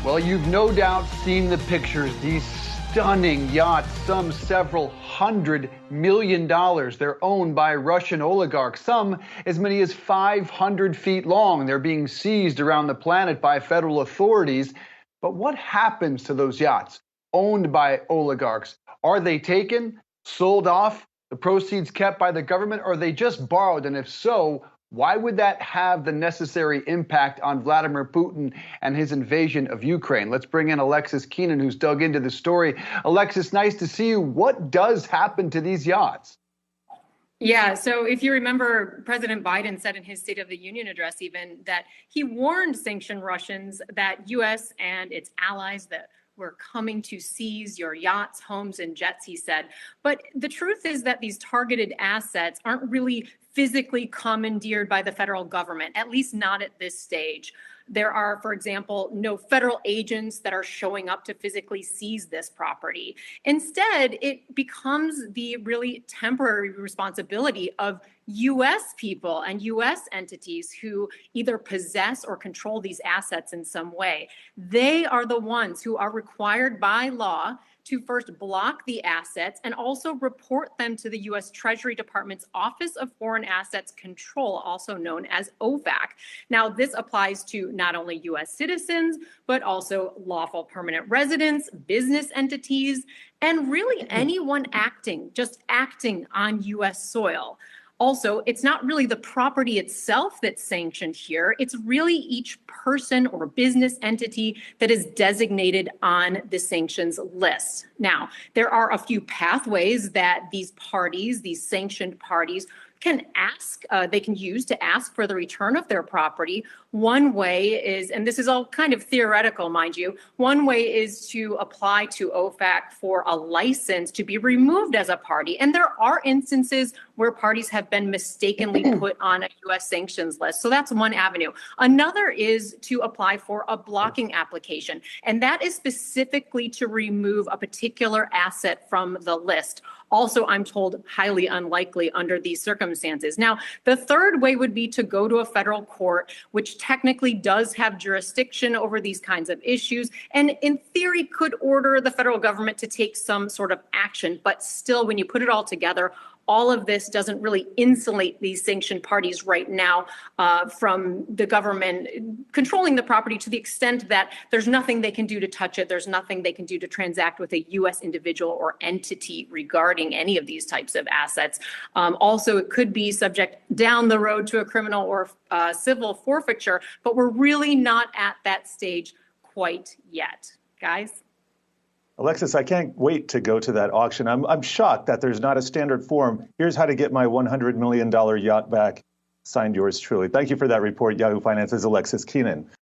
Well, you've no doubt seen the pictures. These stunning yachts, some several $100 million. They're owned by Russian oligarchs, some as many as 500 feet long. They're being seized around the planet by federal authorities. But what happens to those yachts owned by oligarchs? Are they taken, sold off, the proceeds kept by the government, or are they just borrowed? And if so, why would that have the necessary impact on Vladimir Putin and his invasion of Ukraine? Let's bring in Alexis Keenan, who's dug into the story. Alexis, nice to see you. What does happen to these yachts? Yeah, so if you remember, President Biden said in his State of the Union address even that he warned sanctioned Russians that U.S. and its allies that we're coming to seize your yachts, homes, and jets, he said. But the truth is that these targeted assets aren't really physically commandeered by the federal government, at least not at this stage. There are, for example, no federal agents that are showing up to physically seize this property. Instead, it becomes the really temporary responsibility of U.S. people and U.S. entities who either possess or control these assets in some way. They are the ones who are required by law to first block the assets and also report them to the U.S. Treasury Department's Office of Foreign Assets Control, also known as OFAC. Now, this applies to not only U.S. citizens, but also lawful permanent residents, business entities, and really anyone just acting on U.S. soil. Also, it's not really the property itself that's sanctioned here. It's really each person or business entity that is designated on the sanctions list. Now, there are a few pathways that these sanctioned parties, they can use to ask for the return of their property. One way is, and this is all kind of theoretical, mind you, one way is to apply to OFAC for a license to be removed as a party. And there are instances where parties have been mistakenly put on a U.S. sanctions list. So that's one avenue. Another is to apply for a blocking application. And that is specifically to remove a particular asset from the list. Also, I'm told, highly unlikely under these circumstances. Now, the third way would be to go to a federal court, which technically does have jurisdiction over these kinds of issues, and in theory could order the federal government to take some sort of action. But still, when you put it all together, all of this doesn't really insulate these sanctioned parties right now from the government controlling the property to the extent that there's nothing they can do to touch it. There's nothing they can do to transact with a U.S. individual or entity regarding any of these types of assets. Also, it could be subject down the road to a criminal or civil forfeiture, but we're really not at that stage quite yet, guys. Alexis, I can't wait to go to that auction. I'm shocked that there's not a standard form. Here's how to get my $100 million yacht back. Signed, yours truly. Thank you for that report, Yahoo Finance's Alexis Keenan.